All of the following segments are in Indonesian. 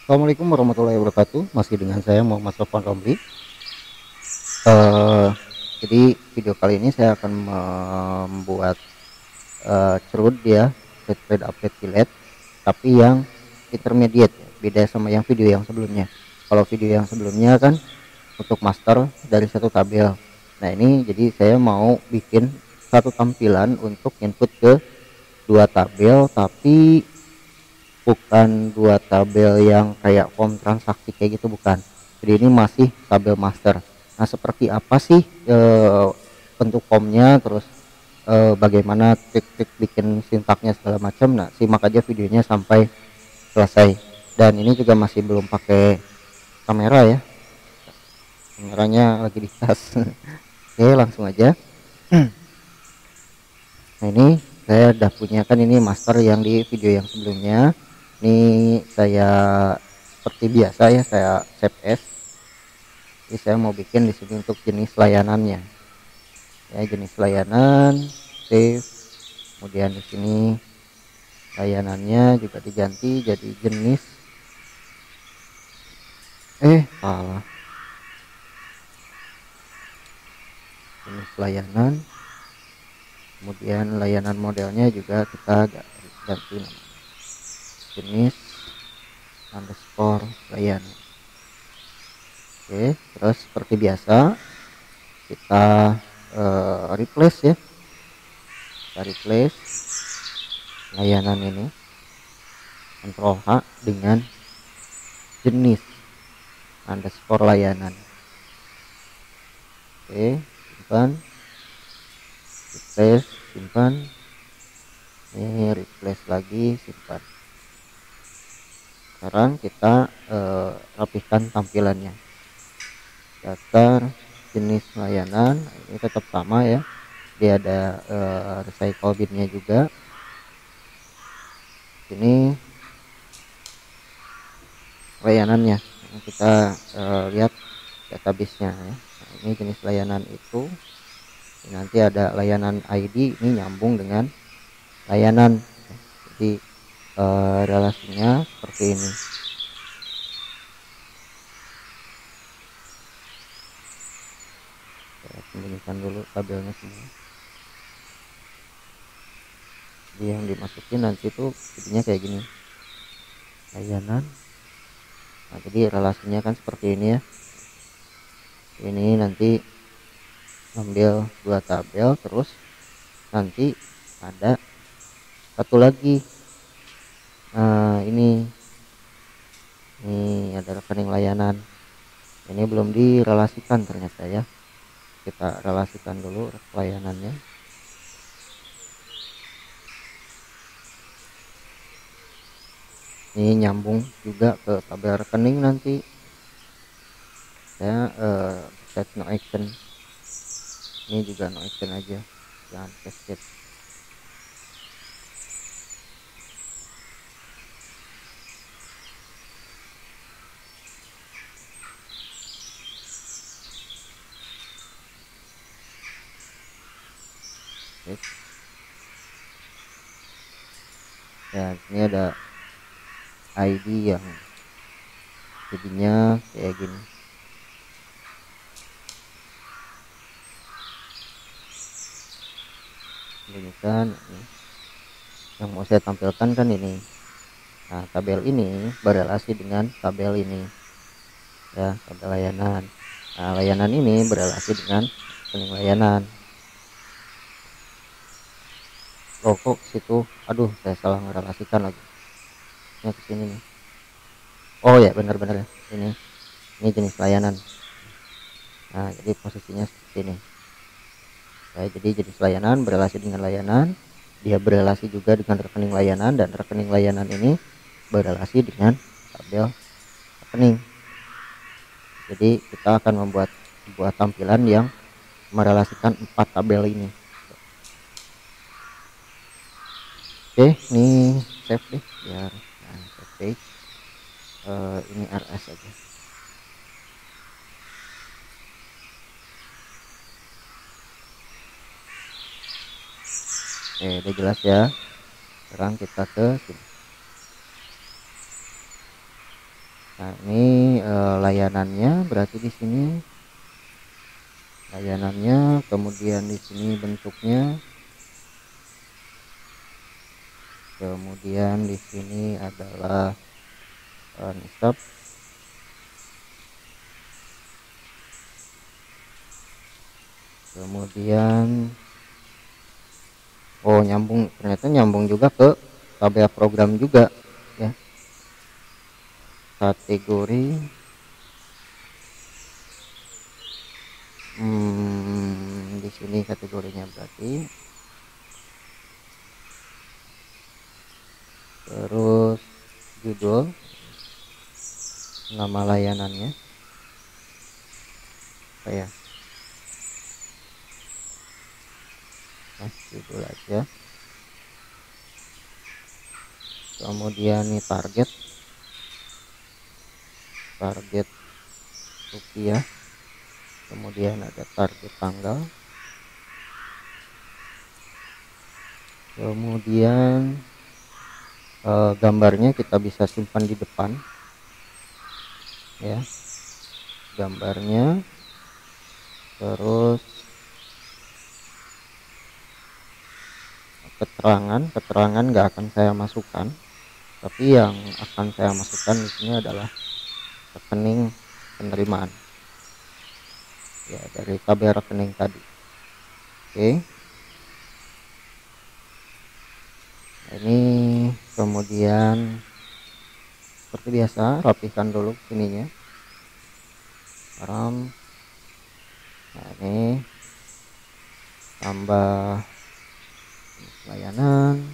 Assalamualaikum warahmatullahi wabarakatuh. Masih dengan saya Muhammad Sofwan Romli. Eh, jadi video kali ini saya akan membuat cerud ya, thread update delete, tapi yang intermediate ya, beda sama yang video yang sebelumnya. Kalau video yang sebelumnya kan untuk master dari satu tabel. Nah ini jadi saya mau bikin satu tampilan untuk input ke dua tabel, tapi bukan dua tabel yang kayak form transaksi kayak gitu, bukan. Jadi ini masih tabel master. Nah seperti apa sih bentuk formnya, terus bagaimana trik-trik bikin sintaknya segala macam. Nah simak aja videonya sampai selesai. Dan ini juga masih belum pakai kamera ya, kameranya lagi di tas. Oke langsung aja. Nah ini saya udah punya kan ini master yang di video yang sebelumnya. Ini saya seperti biasa ya, saya save as. Jadi saya mau bikin di sini untuk jenis layanannya. Ya jenis layanan, save. Kemudian di sini layanannya juga diganti jadi jenis salah, jenis layanan. Kemudian layanan modelnya juga kita ganti namanya, jenis underscore layanan. Oke, terus seperti biasa kita replace ya, kita replace layanan ini, Ctrl H, dengan jenis underscore layanan. Oke, simpan, replace, simpan, ini replace lagi, simpan. Sekarang kita rapihkan tampilannya. Daftar jenis layanan ini tetap sama ya, dia ada recycle binnya juga. Ini layanannya, kita lihat database-nya ya. Nah, ini jenis layanan itu. Nanti ada layanan ID, ini nyambung dengan layanan. Jadi relasinya seperti ini. Saya sembunyikan dulu tabelnya semua. Jadi yang dimasukin nanti itu jadinya kayak gini, layanan. Nah jadi relasinya kan seperti ini ya. Ini nanti ambil dua tabel, terus nanti ada satu lagi. Nah ini ada rekening layanan, ini belum direlasikan ternyata ya. Kita relasikan dulu layanannya. Ini nyambung juga ke tabel rekening. Nanti saya set no action, ini juga no action aja, jangan cascade. Dan ini ada ID yang jadinya kayak gini. Ini kan yang mau saya tampilkan kan ini. Nah tabel ini berelasi dengan tabel ini ya, tabel layanan. Nah layanan ini berelasi dengan rekening layanan. Loh kok situ, aduh saya salah merelasikan lagi, ini ke sini nih. Oh ya benar-benar ya, ini jenis layanan. Nah jadi posisinya seperti ini ya, jadi jenis layanan berelasi dengan layanan, dia berelasi juga dengan rekening layanan, dan rekening layanan ini berelasi dengan tabel rekening. Jadi kita akan membuat sebuah tampilan yang merelasikan 4 tabel ini. Oke, ini save deh biar save page. Ini RS aja. Oke, udah jelas ya. Sekarang kita ke sini. Nah, ini layanannya, berarti di sini layanannya, kemudian di sini bentuknya, kemudian di sini adalah stop, kemudian oh nyambung, ternyata nyambung juga ke tabel program juga ya. Kategori di sini kategorinya berarti, terus judul, nama layanannya apa ya, nah judul aja. Kemudian ini target rupiah, kemudian ada target tanggal, kemudian gambarnya kita bisa simpan di depan ya, gambarnya. Terus keterangan nggak akan saya masukkan, tapi yang akan saya masukkan di sini adalah rekening penerimaan ya, dari tabel rekening tadi. Oke, nah, ini kemudian seperti biasa rapikan dulu sininya, RAM. Nah, ini tambah layanan,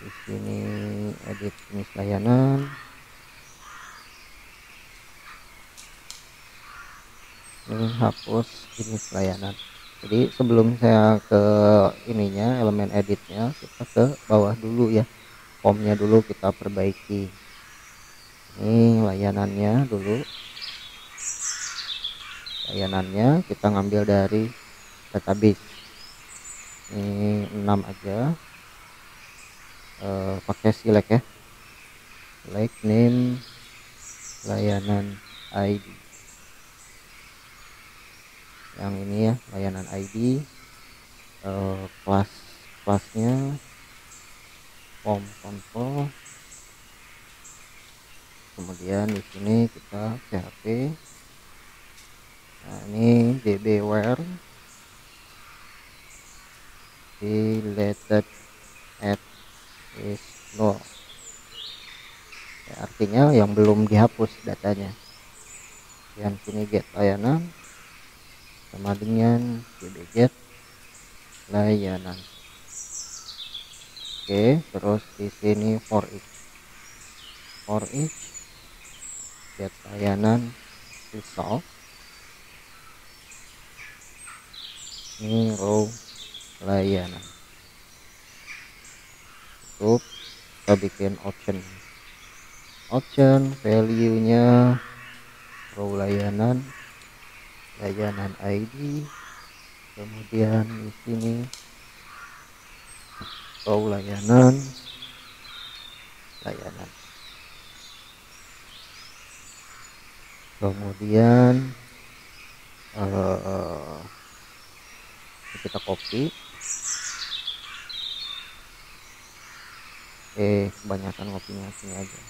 di sini edit jenis layanan, ini hapus jenis layanan. Jadi sebelum saya ke ininya, elemen editnya, kita ke bawah dulu ya, formnya dulu kita perbaiki. Ini layanannya dulu, layanannya kita ngambil dari database, ini 6 aja, pakai select ya, select name layanan ID, yang ini ya, layanan ID, kelasnya form control, kemudian di sini kita PHP. Nah, ini db where deleted at is null ya, artinya yang belum dihapus datanya. Dan sini get layanan sama dengan db get layanan. Oke, terus di sini for each get layanan result, ini row layanan. Cukup kita bikin option value nya row layanan ID, kemudian di sini row layanan kemudian kita copy, kebanyakan kopinya sini aja,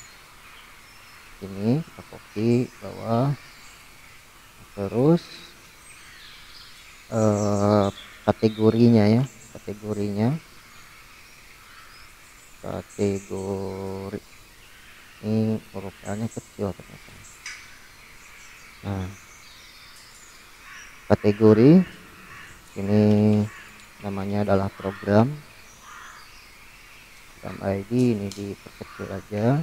ini kita copy bawah, terus kategorinya ya, kategori ini huruf L-nya kecil ternyata. Nah, kategori ini namanya adalah program ID, ini diperkecil aja,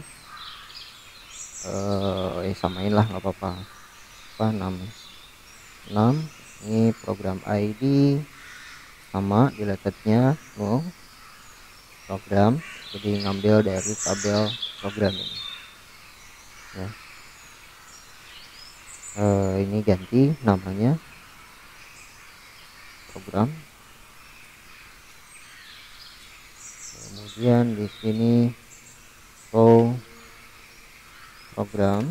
samain lah nggak apa-apa, 6 ini program ID sama diletednya null program, jadi ngambil dari tabel program ini ya. Ini ganti namanya program, kemudian di sini row program.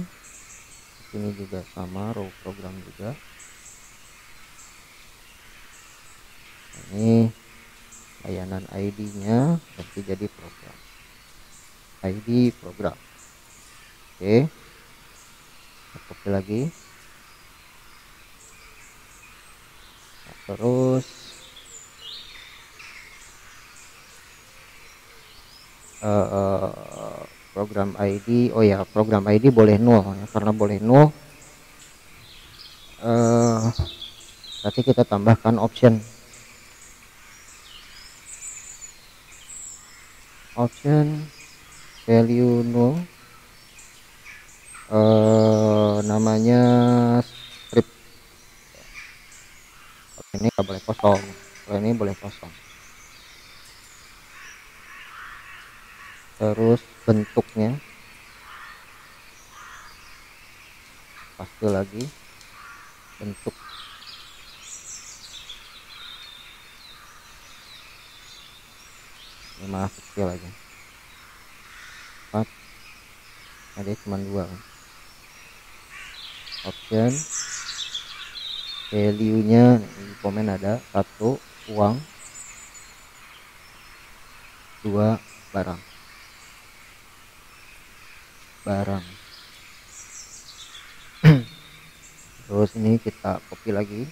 Ini juga sama, raw program juga. Ini layanan ID-nya ganti jadi program. ID program. Oke. Kita copy lagi. Nah, terus program ID, oh ya, program ID boleh nol ya, karena boleh nol berarti kita tambahkan option value nol, namanya script. Ini nggak boleh kosong, kalau ini boleh kosong. Terus bentuknya paste lagi, bentuk ini malah kecil aja, 4, ada cuma 2 kan. Option value nya di komen ada 1 uang, 2 barang. Terus ini kita copy lagi,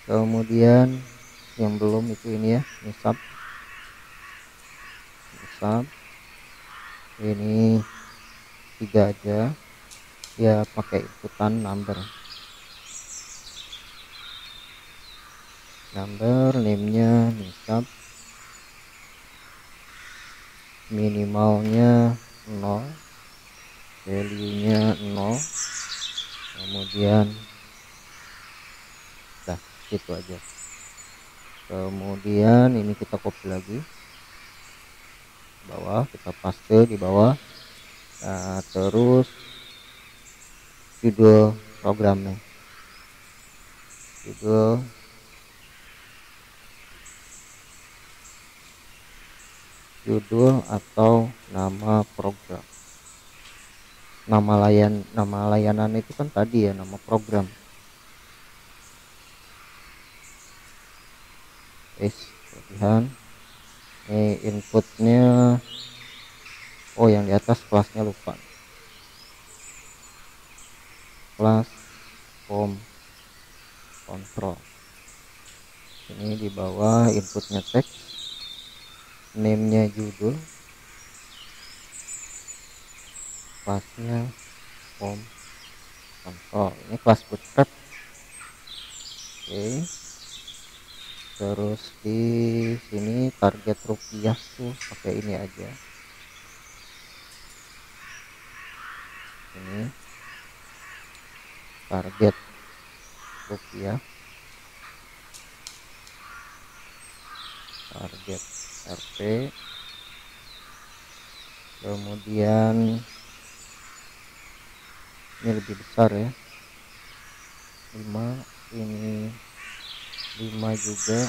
kemudian yang belum itu ini ya, ini sub, ini 3 aja ya, pakai inputan number, name-nya sub, minimalnya 0, value-nya 0, kemudian dah itu aja. Kemudian ini kita copy lagi bawah, kita paste di bawah. Nah, terus judul programnya, judul atau nama program, nama layanan itu kan tadi ya, nama program. Latihan. Ini inputnya, oh yang di atas kelasnya lupa, kelas form control. Ini di bawah inputnya teks, name-nya judul, kelasnya form control. Ini kelas bootstrap. Oke. Terus di sini target rupiah tuh pakai ini aja. Ini target rupiah, target RP, kemudian ini lebih besar ya, 5, ini 5 juga,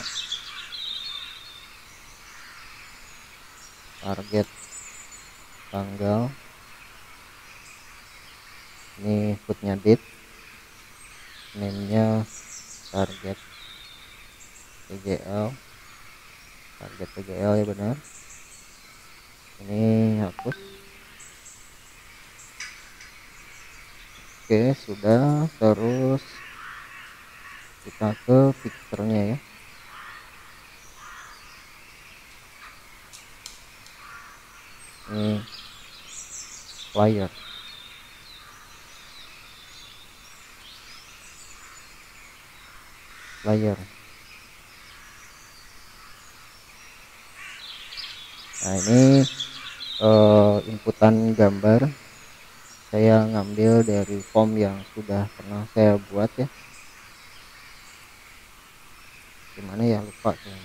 target tanggal, ini inputnya date, name-nya target TGL, ya benar. Ini hapus. Oke, sudah. Terus kita ke picture-nya ya. Ini flyer, nah ini inputan gambar saya ngambil dari form yang sudah pernah saya buat ya, gimana ya, lupa saya.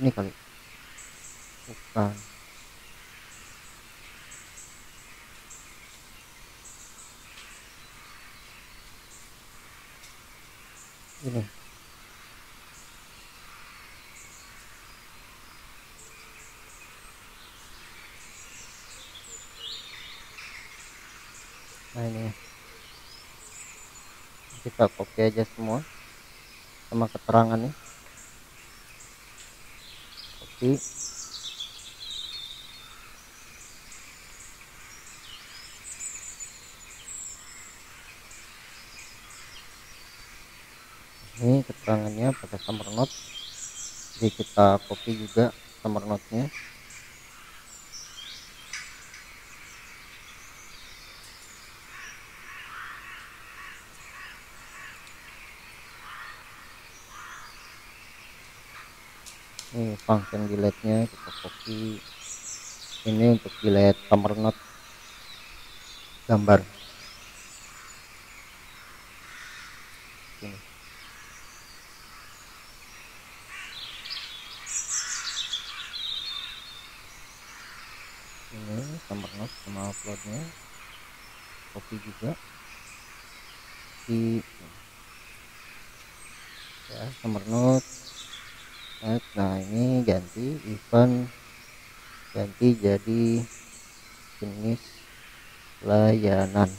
Ini kali, bukan. ini. Nah ini ya, kita copy aja semua sama keterangannya, copy. Ini keterangannya pakai summer note, jadi kita copy juga summer note nya. Ini function delete nya kita copy, ini untuk delete summer note gambar ini. Ini summer note sama uploadnya copy juga di ya summer note. Nah ini ganti event, ganti jadi jenis layanan.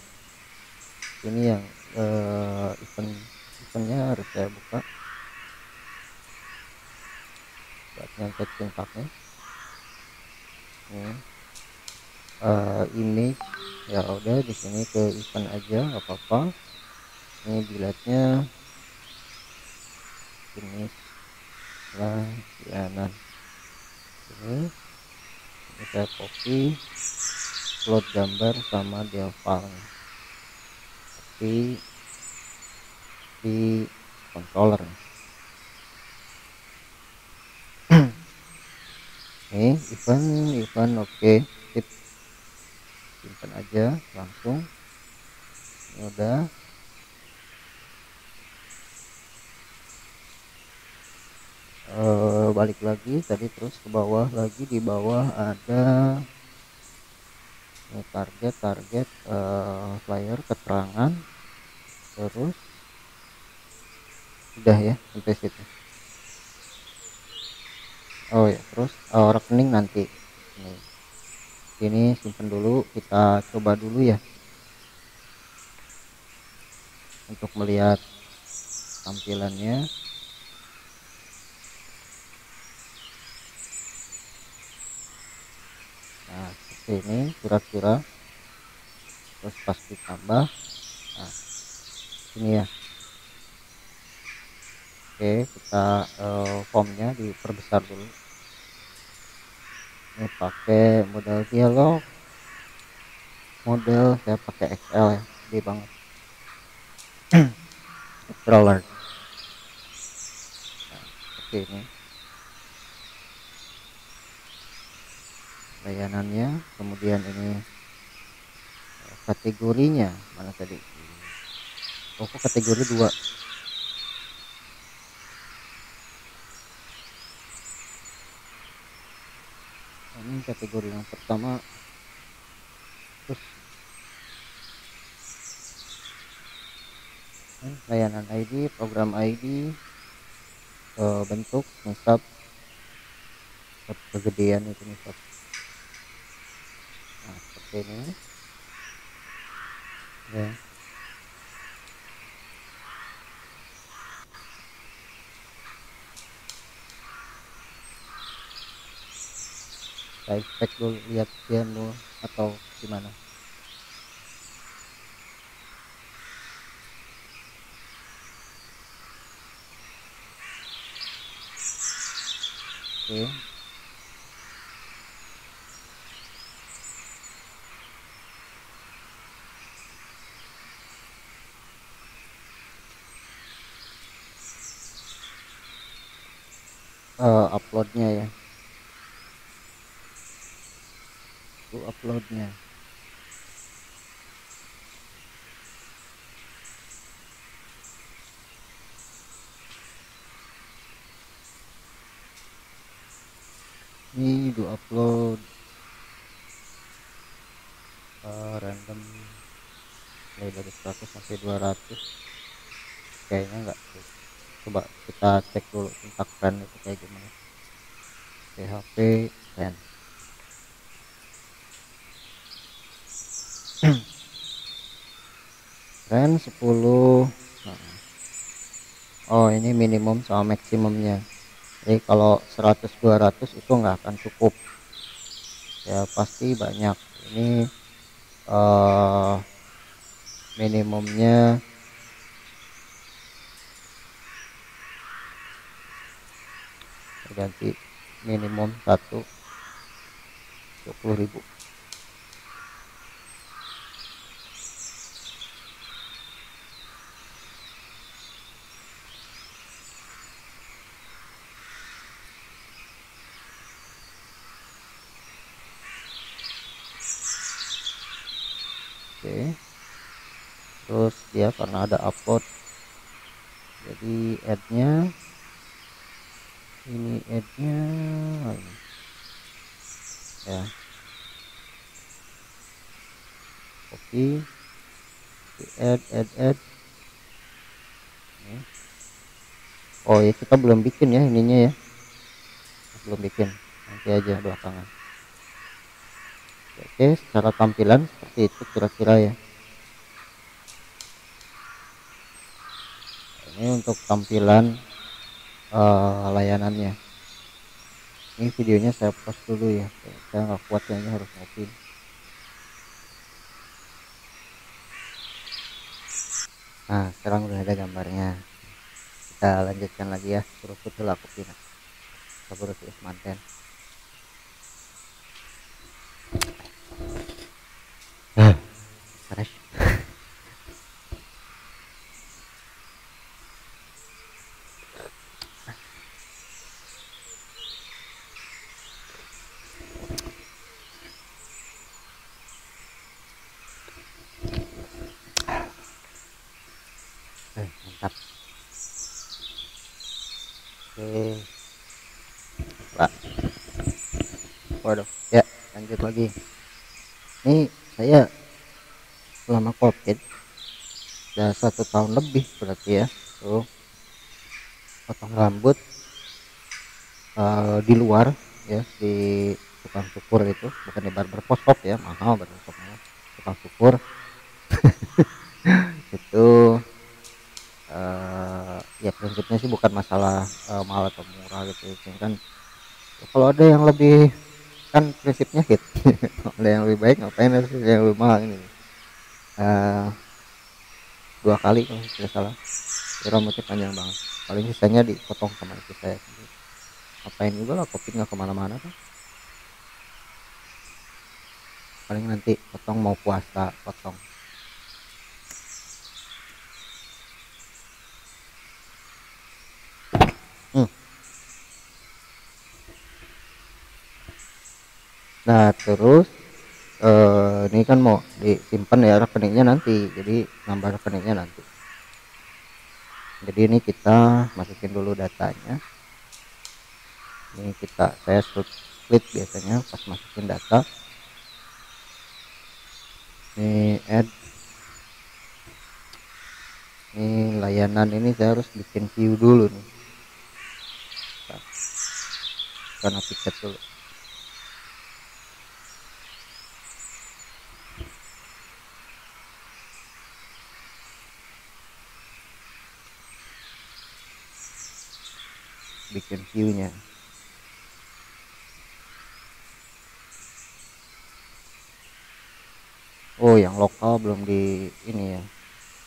Ini yang eventnya harus saya buka buat nyantet sintaknya. Ini image ya udah, di sini ke event aja nggak apa-apa. Ini delete nya jenis layanan. Ini saya copy, upload gambar sama file tapi di controller. Ini event oke, sip, simpan aja langsung. Ini udah. Balik lagi tadi, terus ke bawah lagi, di bawah ada ini target flyer, keterangan, terus udah ya sampai situ. Oh ya, terus rekening nanti ini simpan dulu, kita coba dulu ya untuk melihat tampilannya. Nah seperti ini kira-kira, terus pas ditambah, nah ini ya. Oke, kita formnya diperbesar dulu. Ini pakai model dialog, model saya pakai XL ya, gede banget. Extra large. Nah, seperti ini layanannya. Kemudian ini kategorinya mana tadi? Oh, kategori 2. Ini kategori yang pertama. Terus layanan ID, program ID, bentuk nisab kegedean itu nisab. Nah seperti ini ya. Saya cek dulu, lihat dia dulu atau gimana. Oke. Uploadnya ya, itu uploadnya. Ini do upload random mulai dari 100 sampai 200 kayaknya enggak. Coba kita cek dulu kontak friend itu kayak gimana. PHP friend. Friend 10. Oh, ini minimum sama maksimumnya. Jadi kalau 100 200 itu nggak akan cukup. Ya pasti banyak. Ini minimumnya ganti minimum 20.000. Oke, terus dia karena ada upload, jadi add-nya ini ya, copy, add. Oh ya, kita belum bikin ya ininya ya, belum bikin, nanti aja belakangan. Oke, secara tampilan seperti itu kira-kira ya. Ini untuk tampilan layanannya. Ini videonya saya post dulu ya, saya nggak kuat kayaknya, harus ngopi. Nah, sekarang udah ada gambarnya. Kita lanjutkan lagi ya, suruh betul aku pindah kabur ke manten. Fresh. Mantap. Oke, Pak. Waduh, ya lanjut lagi. Ini saya selama COVID ya 1 tahun lebih berarti ya, tuh potong rambut di luar ya, di tukang cukur itu, bukan di barber shop ya, mahal barber shopnya, tukang cukur. Itu ya prinsipnya sih bukan masalah mahal atau murah gitu ya kan, ya, kalau ada yang lebih, kan prinsipnya hit. Kalau ada yang lebih baik ngapain harus yang lebih mahal ini. Eh, 2 kali kalau tidak salah, ya, rambutnya panjang banget, paling sisanya dipotong sama istri saya sendiri. Ngapain juga lah, kopi nggak kemana-mana kan, paling nanti potong mau puasa potong. Hmm. Nah terus ini kan mau disimpan ya rekeningnya nanti, jadi nambah rekeningnya nanti. Jadi ini kita masukin dulu datanya. Ini saya split biasanya pas masukin data. Ini add, ini layanan ini saya harus bikin view dulu nih, karena tiket dulu. Bikin view-nya. Oh, yang lokal belum di ini ya,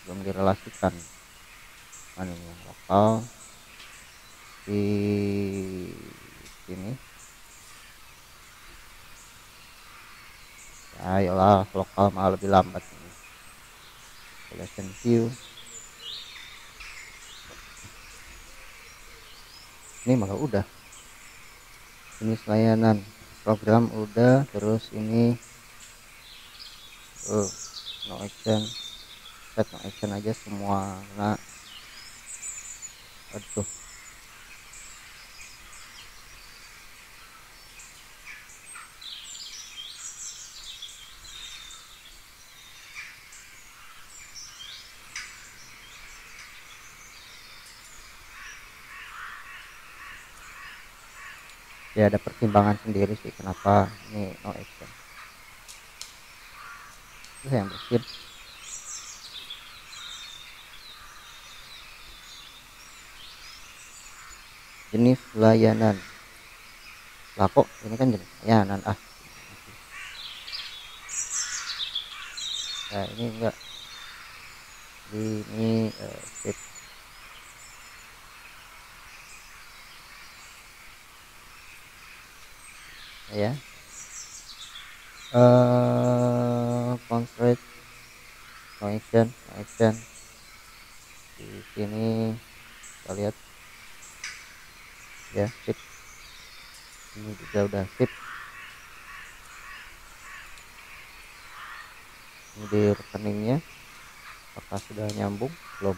belum direlasikan. Mana ini yang lokal di sini. Ya, ayolah, lokal malah lebih lambat ini. Relation view. Ini malah udah. Ini layanan program udah, terus ini no action, set no action aja semua. Nah, aduh, ya ada pertimbangan sendiri sih kenapa ini no action. Itu yang bersin. Jenis layanan lah, kok ini kan jenis layanan nah ini enggak, ini sip ya. Constraint no action, no action di sini kita lihat ya, sip. Ini juga udah sip. Ini di rekeningnya apakah sudah nyambung belum?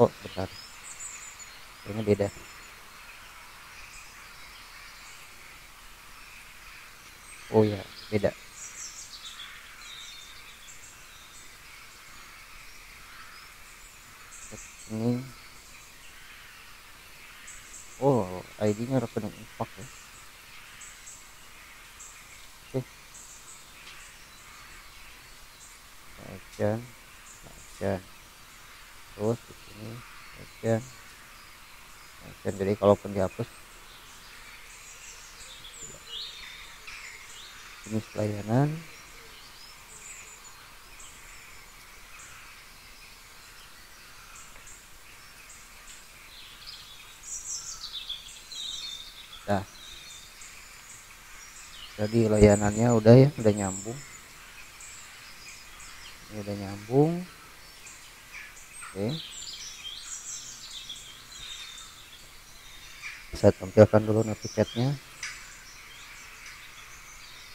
Oh bentar, ini beda. Oh ya beda. Ini oh ID-nya rekening infak ya. Oke, action, action. Terus di sini action, action. Jadi kalaupun dihapus jenis layanan, nah jadi layanannya udah ya, udah nyambung. Ini udah nyambung. Oke, saya tampilkan dulu notifikasinya.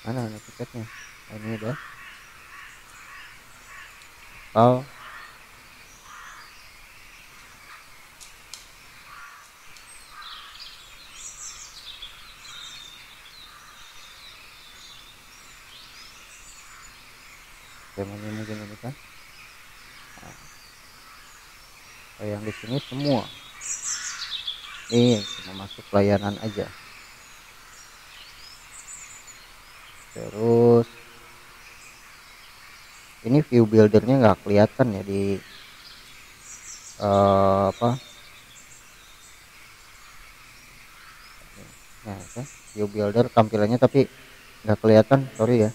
Mana notifikasinya? Oh, ini udah. Oh, temanya mungkin ini kan. Nah, yang di sini semua ini cuma masuk layanan aja. Terus ini view buildernya nggak kelihatan ya di apa nah kan view builder tampilannya tapi nggak kelihatan, sorry ya.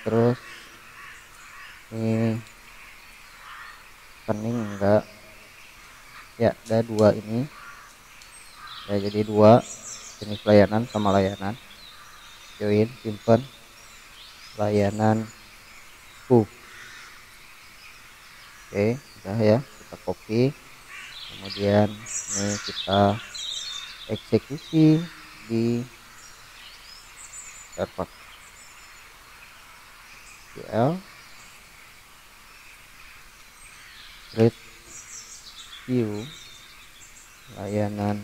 Terus ini kening enggak ya, ada dua ini ya, jadi dua jenis layanan sama layanan. Join, simpan layanan oke, udah ya, kita copy, kemudian ini kita eksekusi di server SQL create view layanan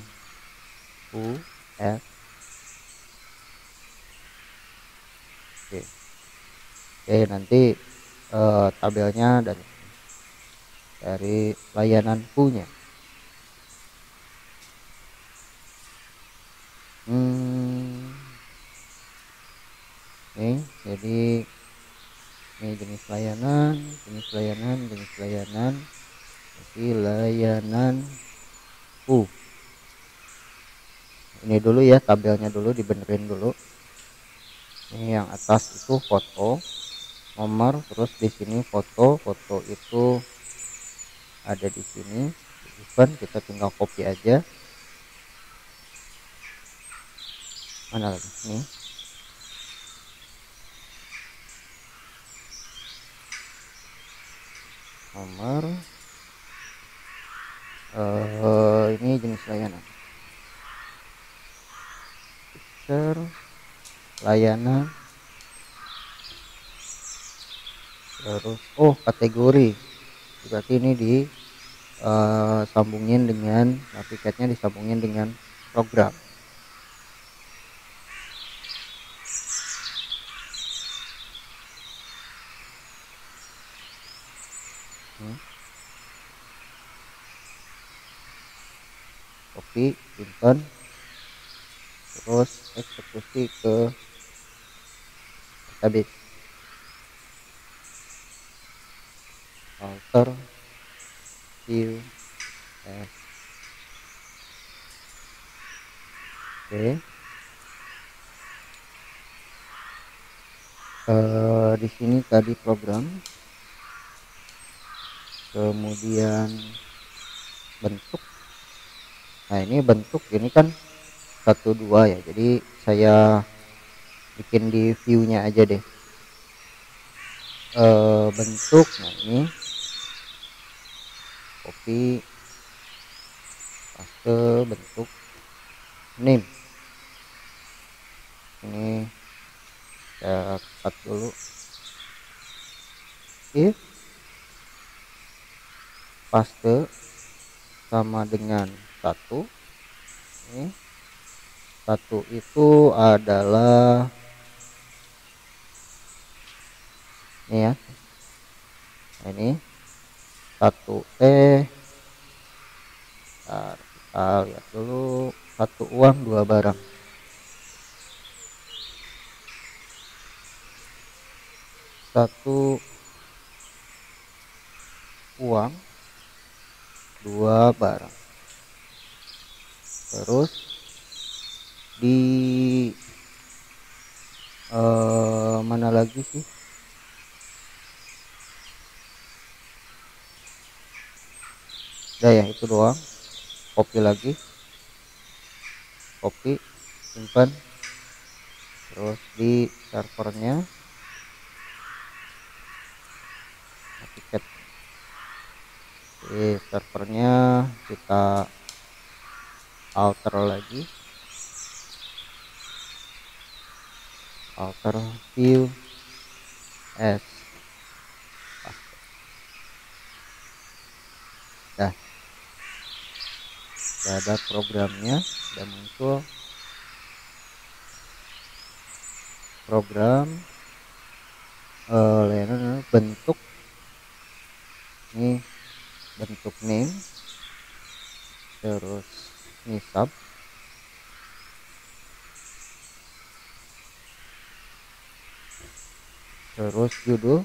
US. Oke, nanti tabelnya dari layanan punya. Nih jadi ini jenis layanan, jenis layanan, jenis layanan, jadi layanan ini dulu ya, tabelnya dulu dibenerin dulu. Ini yang atas itu foto nomor, terus di sini foto itu ada di sini event, kita tinggal copy aja. Mana lagi nih, nomor ini jenis layanan picture layanan, terus kategori berarti ini di sambungin dengan Navigate-nya, disambungin dengan program. Copy, simpan, terus eksekusi ke database. Alter view as. Oke. Di sini tadi program, kemudian bentuk. Nah ini bentuk, ini kan 1 2 ya, jadi saya bikin di view-nya aja deh. Bentuk, nah ini copy, paste bentuk, name ini saya cut dulu. If paste sama dengan 1, ini 1 itu adalah ini ya, nah, ini 1 kita lihat dulu, 1 uang 2 barang. 1 uang 2 barang. Terus di mana lagi sih, udah ya itu doang. Copy lagi, copy, simpan, terus di servernya tiket, di servernya kita alter lagi, alter view as. Dah, ada programnya, udah muncul program. Bentuk ini, bentuk name, terus ini sub, terus judul,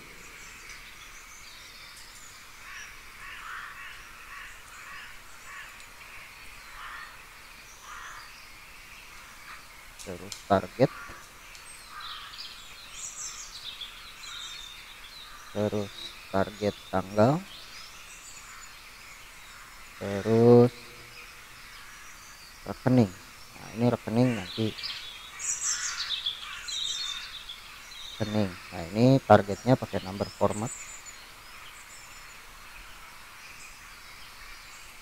terus target, terus target tanggal, terus rekening. Nah ini rekening, nanti rekening. Nah ini targetnya pakai number format,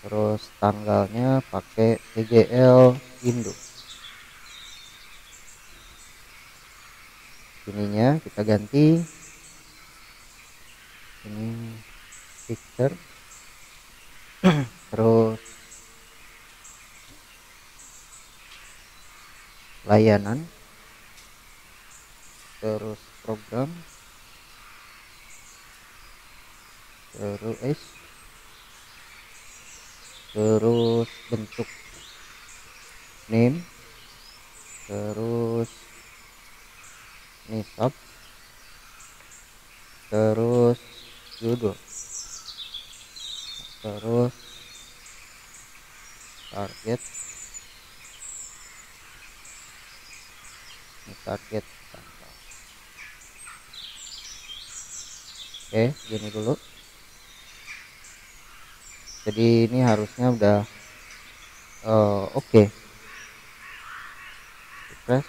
terus tanggalnya pakai TGL Indo. Ininya kita ganti, ini picture, terus layanan, terus program, terus bentuk name, terus ini sub, terus judul, terus target, ini target tanggal. Oke, gini dulu. Jadi ini harusnya udah oke. Refresh.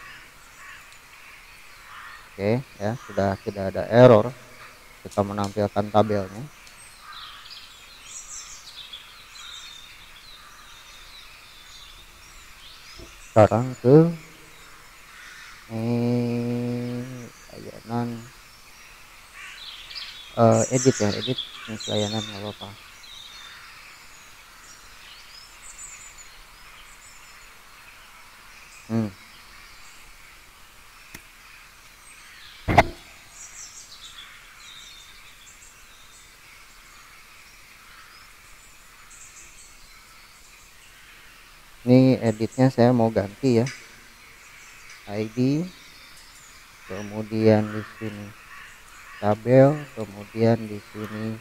Oke ya, sudah tidak ada error. Kita menampilkan tabelnya. Sekarang ke layanan edit ya, edit jenis layanan nggak apa-apa. hmm. Ini editnya saya mau ganti ya, ID, kemudian di sini tabel, kemudian di sini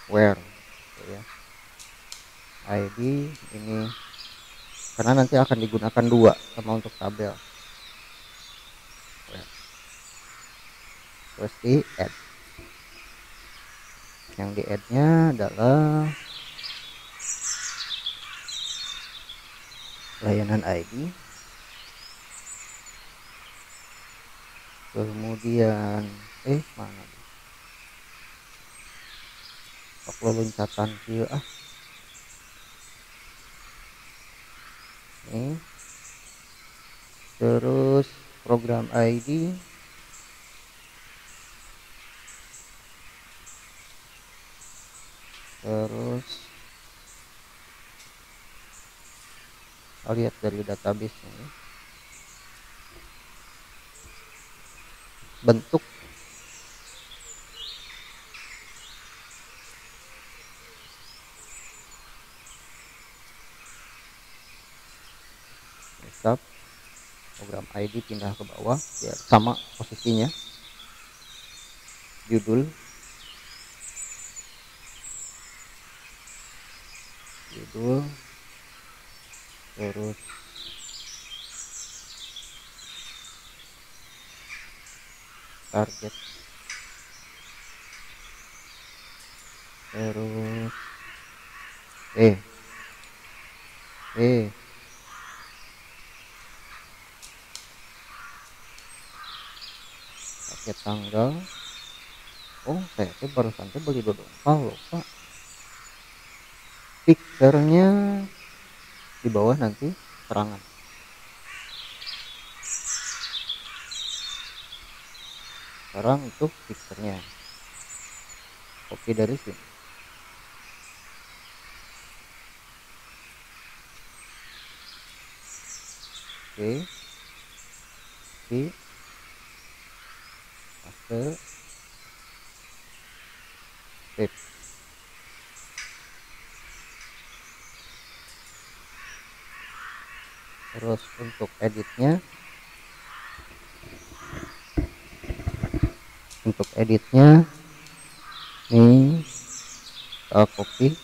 where ya. ID ini karena nanti akan digunakan dua sama untuk tabel. Where. Terus di add, yang di add nya adalah layanan ID, kemudian mana kok loncatan kieu ini. Terus program ID, terus kita lihat dari database nya, bentuk desktop, program ID pindah ke bawah biar sama posisinya, judul, terus target, terus eh target tanggal. Saya barusan beli dodongkal lupa. Picture-nya di bawah nanti serangan. Sekarang itu picture-nya copy dari sini. Oke, di paste, save. Terus untuk editnya ini copy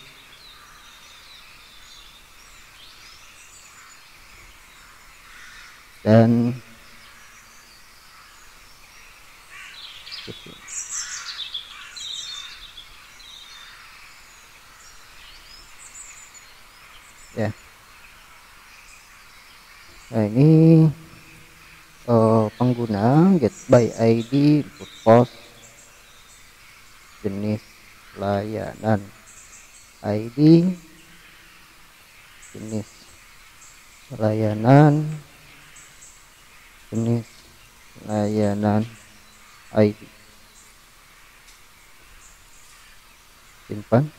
dan di sini. Ya. Nah, ini pengguna get by ID, input post, jenis layanan ID, jenis layanan ID, simpan.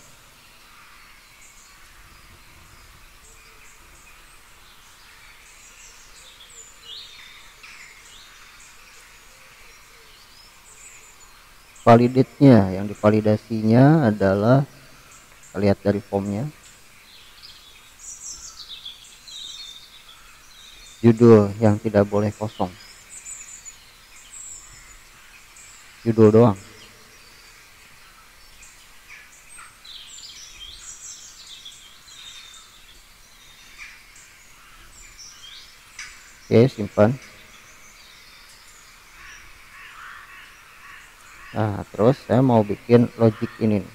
Validate-nya, yang divalidasinya adalah kita lihat dari formnya, judul yang tidak boleh kosong, judul doang. Oke, simpan. Nah, terus saya mau bikin logic ini nih.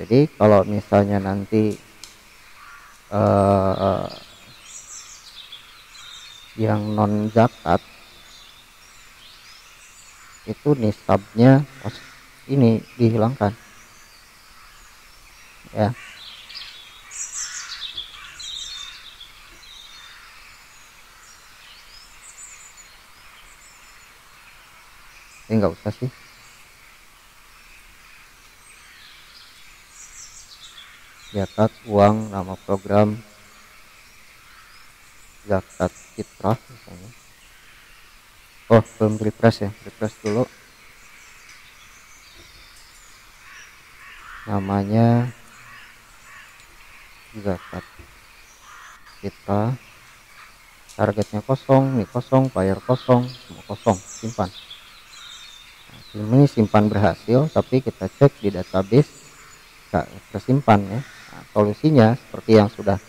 Jadi kalau misalnya nanti yang non zakat itu nisabnya ini dihilangkan ya. Ini nggak usah sih, Zakat uang, nama program zakat fitrah misalnya. Oh, belum refresh ya, refresh dulu. Namanya zakat fitrah, targetnya kosong nih, kosong, bayar kosong, semua kosong, simpan. Nah, ini simpan berhasil, tapi kita cek di database gak tersimpan ya. Nah, solusinya seperti yang sudah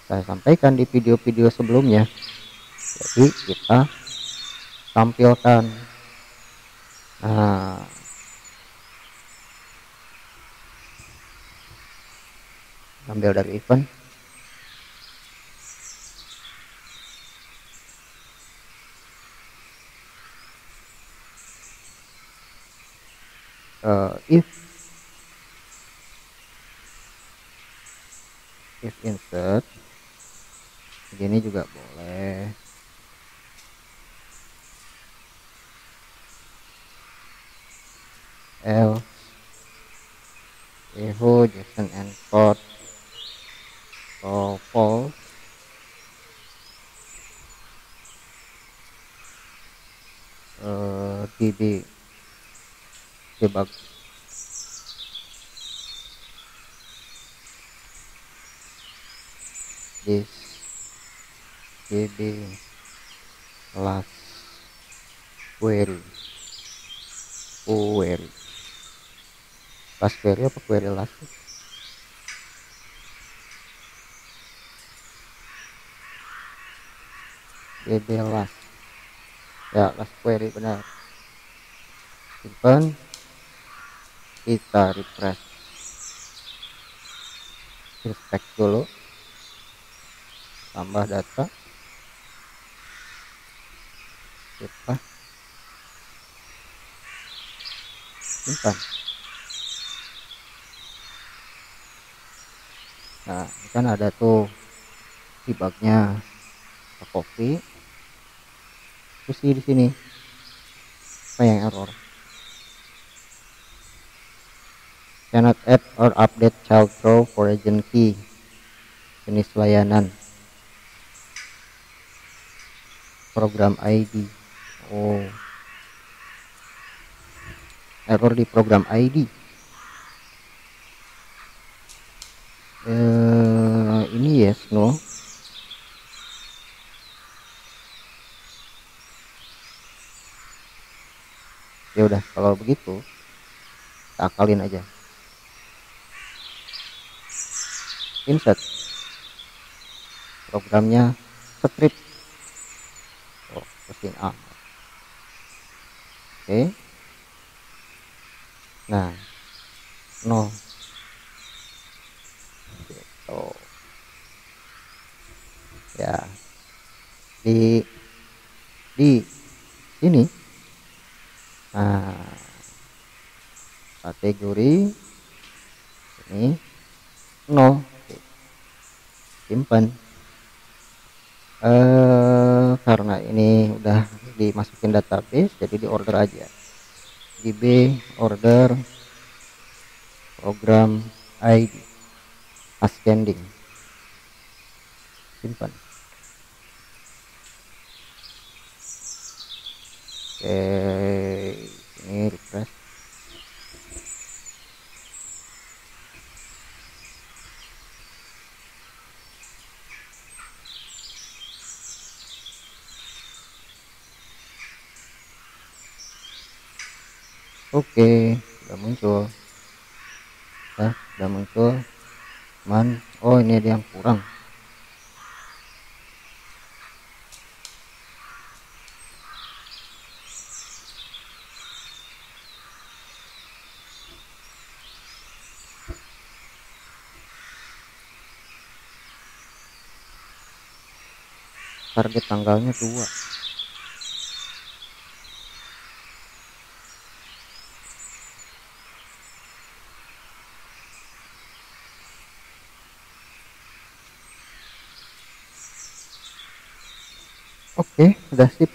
saya sampaikan di video-video sebelumnya. Jadi kita tampilkan, nah, ambil dari event, if insert, begini juga boleh. Else Yahoo Jason and code false, db debug this db last query last query apa query last, db last ya, last query benar. Simpan, kita refresh dulu, tambah data, kita simpan. Nah, ini kan ada tuh debugnya, kita copy, terus di sini apa yang error, cannot add or update child row for agent key, jenis layanan, program ID. Oh, error di program ID. Ini yes no. Ya udah, kalau begitu kita akalin aja. Insert, programnya script. Oh, pusing A. Oke. Nah, no. Gitu. Ya. Di sini. Nah, kategori ini no. Simpan. Karena ini udah dimasukin database, jadi di order aja. db order program ID ascending, simpan. Oke, ini refresh. Oke, udah muncul. Udah muncul. Oh, ini ada yang kurang. Target tanggalnya 2. Oke, udah sip.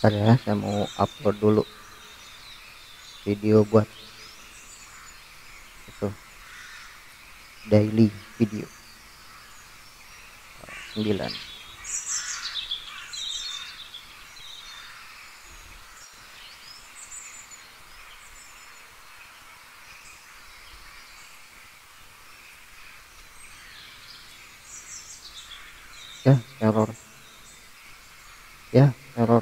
Bentar ya, saya mau upload dulu video buat itu daily video 9. Ya error, ya error.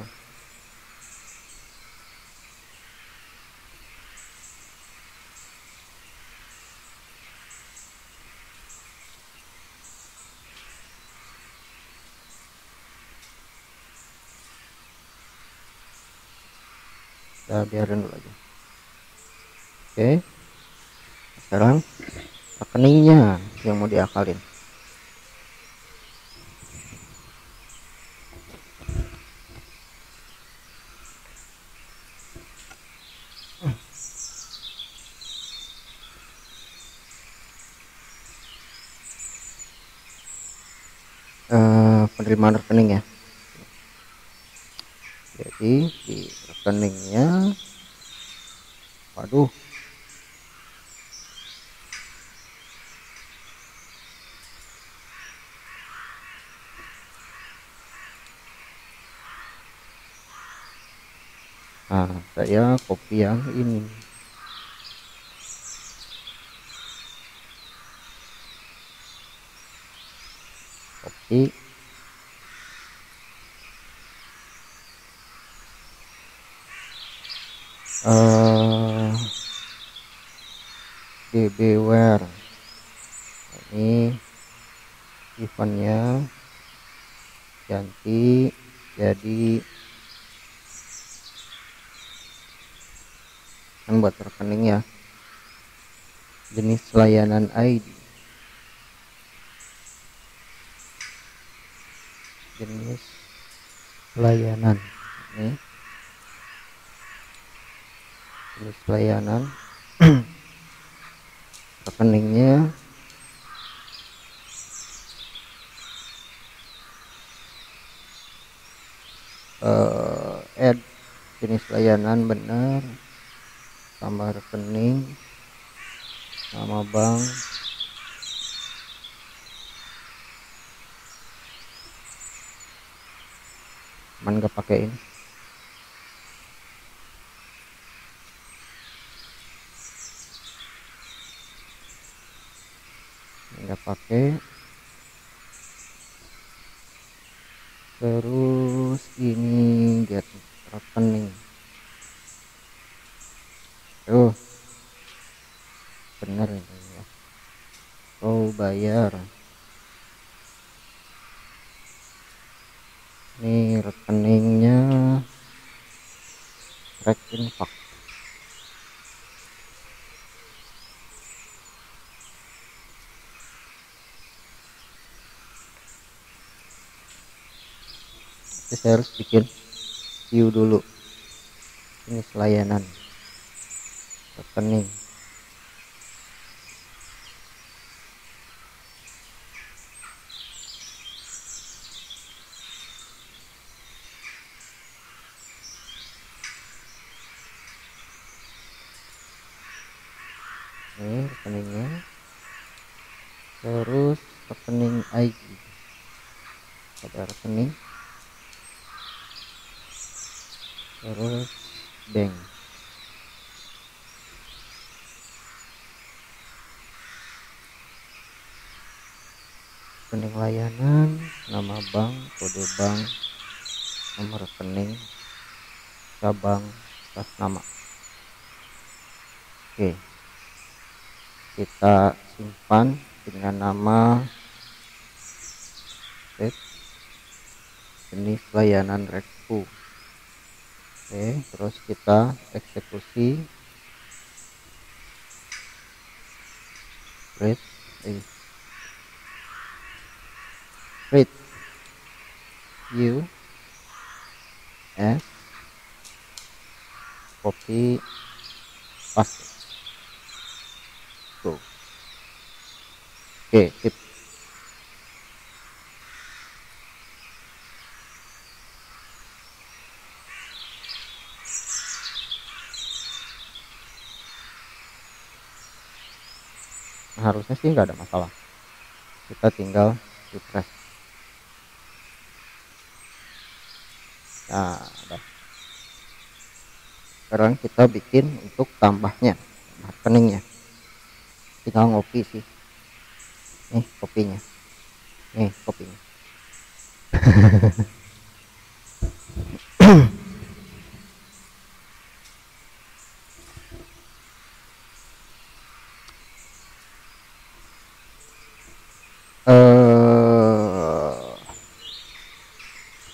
Kita biarin dulu aja. Oke, sekarang rekeningnya yang mau diakalin. Penerimaan rekening ya. Jadi di rekeningnya, waduh, nah saya copy yang ini, copy, dbware ini eventnya ganti jadi kan buat rekening ya, jenis layanan ID, jenis layanan ini, jenis layanan rekeningnya add jenis layanan benar, tambah rekening, nama bank, cuman nggak pakai ini. Nggak pakai, terus ini get rekening tuh bener ini ya, oh bayar, ini rekeningnya rek infak, saya harus bikin view dulu jenis layanan rekening. Ini rekeningnya, terus rekening ID, ada rekening, terus bank, rekening layanan, nama bank, kode bank, nomor rekening, cabang, atas nama. Oke, kita simpan dengan nama jenis layanan Reku. Oke, terus kita eksekusi create view as copy paste go. Oke, tip harusnya sih nggak ada masalah, kita tinggal refresh. Nah udah. Sekarang kita bikin untuk tambahnya, tambah rekeningnya, tinggal ngopi sih. Nih kopinya, nih kopinya.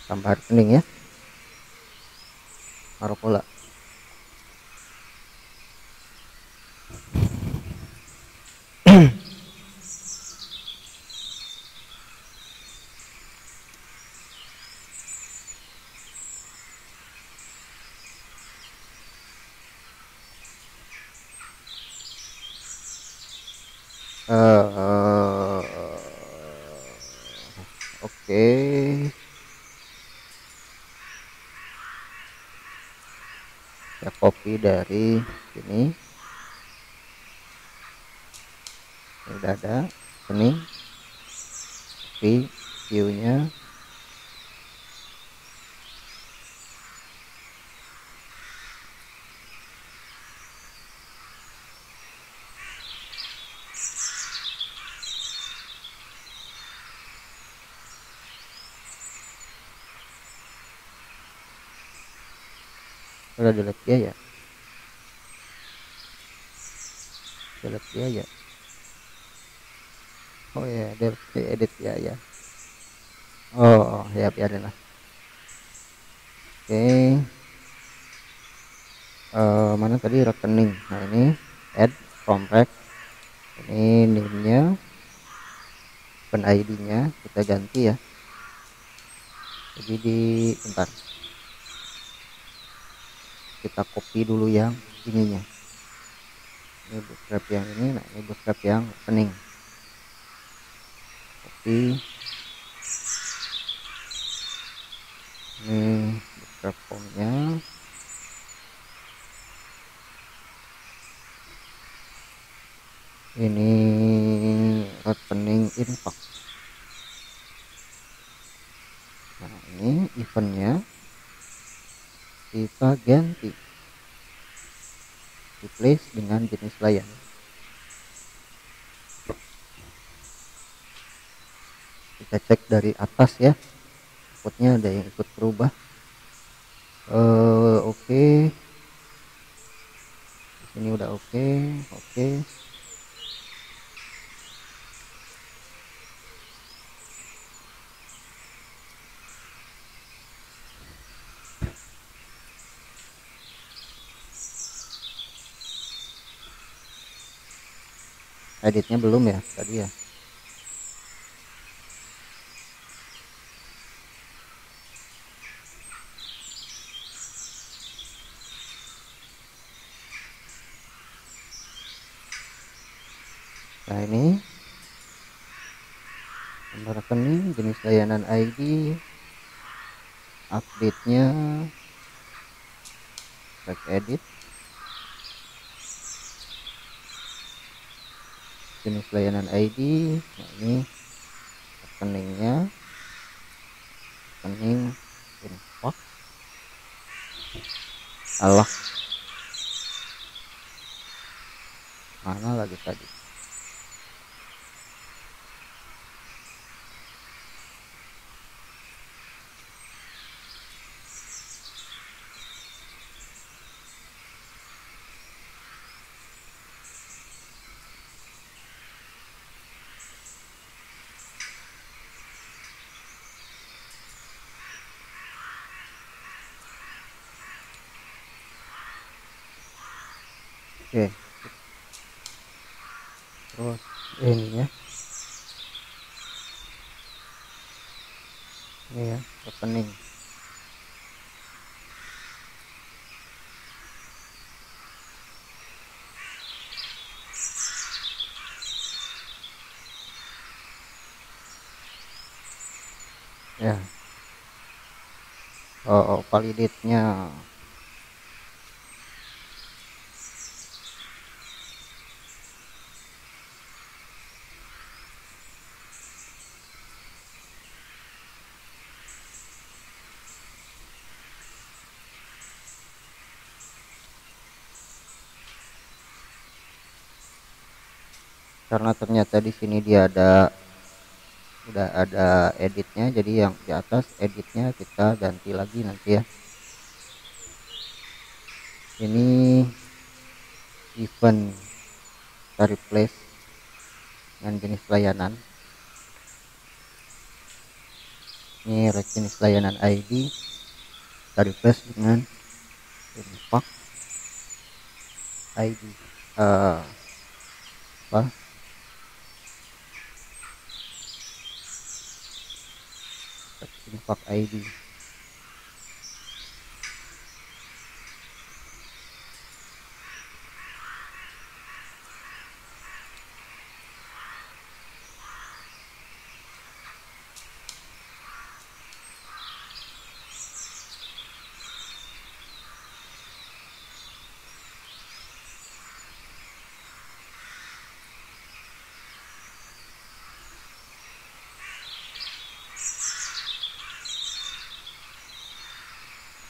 Tambah rekening ya, Marokola. Oke, ya copy dari sini. Ini udah ada rekening, copy view-nya. Udah delete biaya, delete biaya. Oh ya, delete edit biaya. Oh ya, biarin lah. Oke, mana tadi rekening. Nah ini add from rack, ini name-nya, open ID-nya kita ganti ya. Jadi bentar, kita copy dulu yang ininya. Ini bootstrap yang ini, nah ini bootstrap yang rekening. Copy. Ini bootstrap form-nya. Ini rekening infak. Nah ini eventnya kita ganti, replace dengan jenis layan. Kita cek dari atas ya, takutnya ada yang ikut berubah. Oke. Ini udah oke. Oke. Editnya belum ya tadi ya. Nah ini nomor rekening, jenis layanan ID, update-nya, track edit, jenis layanan ID. Nah ini rekeningnya, rekening infak. Allah, mana lagi tadi? Oke, terus ininya, ini ya rekening. Ya, validate-nya. karena ternyata di sini dia udah ada editnya, jadi yang di atas editnya kita ganti lagi nanti ya. Ini event kita replace dengan jenis layanan. Ini jenis layanan ID kita replace dengan infak ID, apa infak ID.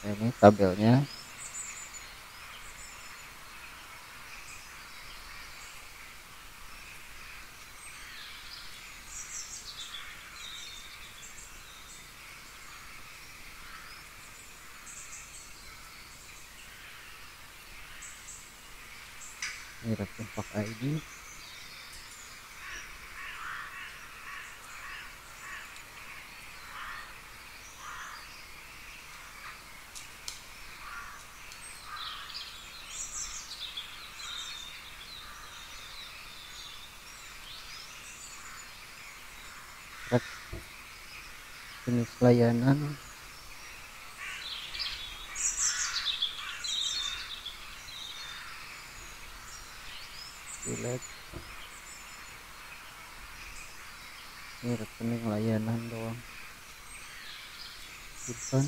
Nah, ini tabelnya. Ini infak ID. Jenis layanan delete. Ini rekening layanan doang, bukan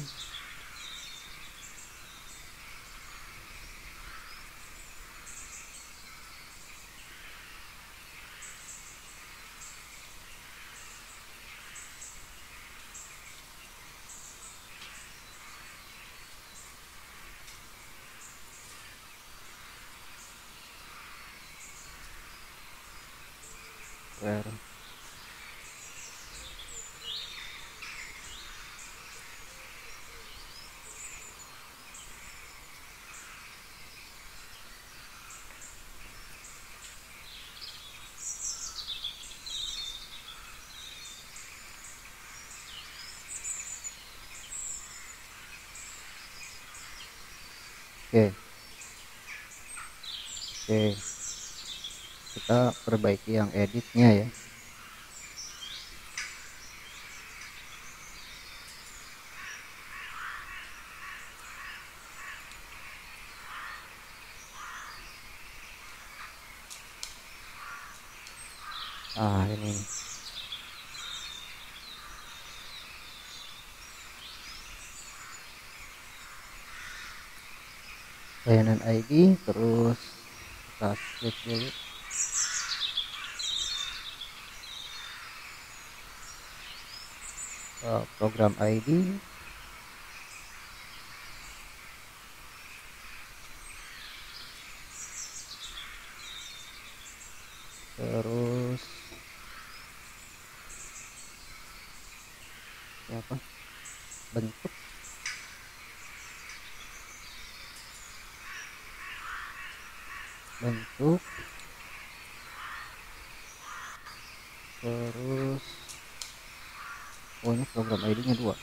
where. Oke, kita perbaiki yang editnya ya. Ini layanan ID, terus kita klik dulu program ID, terus apa, bentuk, terus ini program ID nya 2,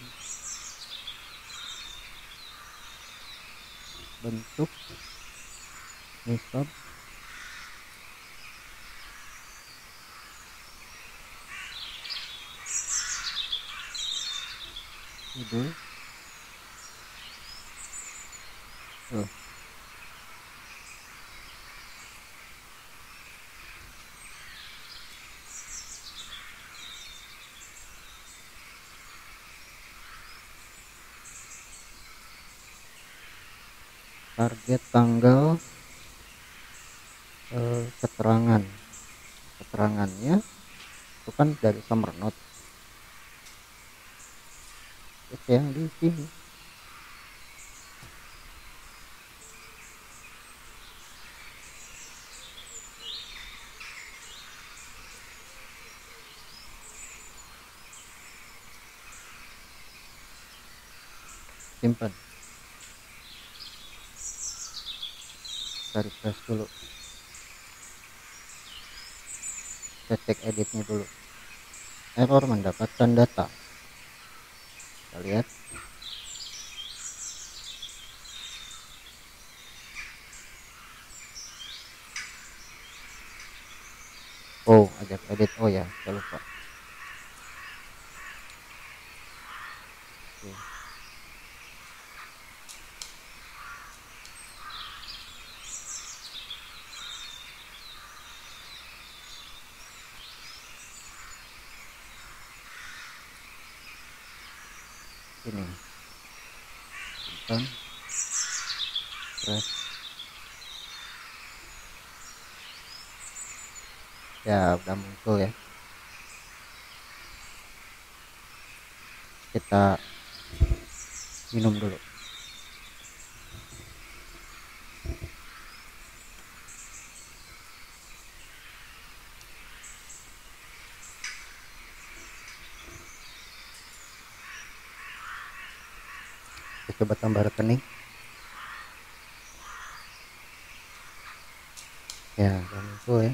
bentuk, nisab, judul, target tanggal, keterangannya itu kan dari summer note, itu yang di sini. simpan, kita refresh dulu, kita cek editnya dulu. Error mendapatkan data, kita lihat. Oh, ajak edit, oh ya saya lupa. Oke. Ini simpan, refresh. Ya udah muncul ya, kita minum dulu. Kita coba tambah rekening. Ya udah muncul ya.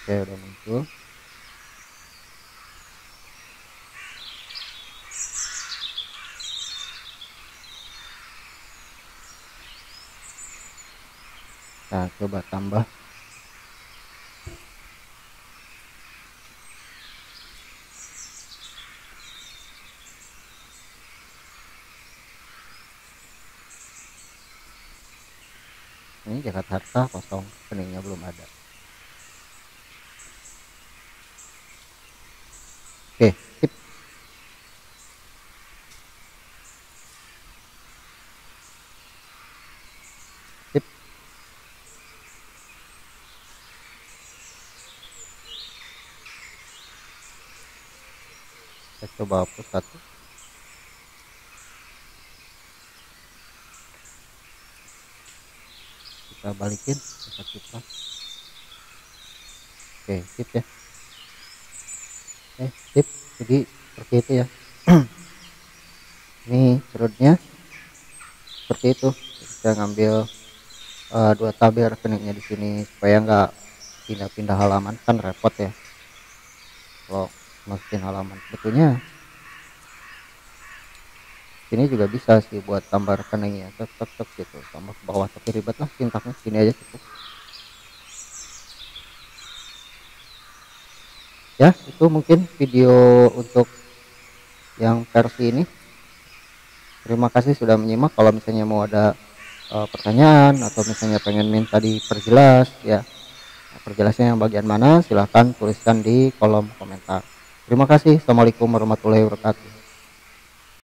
Oke, udah muncul. Nah, coba tambah. Ini Jakarta Harta kosong, rekeningnya belum ada. Oke, sip. Sip. Kita coba hapus satu. Kita balikin tempat kita. Oke, sip ya. Sip. Jadi seperti itu ya. Ini cerutnya seperti itu. Kita ngambil dua tabel rekeningnya di sini supaya nggak pindah-pindah halaman, kan repot ya kalau masukin halaman. Sebetulnya sini juga bisa sih buat tambah rekeningnya, tek gitu, tambah ke bawah, tapi ribet lah sintaknya. Sini aja cukup ya. Itu mungkin video untuk yang versi ini. Terima kasih sudah menyimak. Kalau misalnya mau ada pertanyaan atau misalnya pengen minta diperjelas ya, perjelasnya yang bagian mana, silahkan tuliskan di kolom komentar. Terima kasih. Assalamualaikum warahmatullahi wabarakatuh.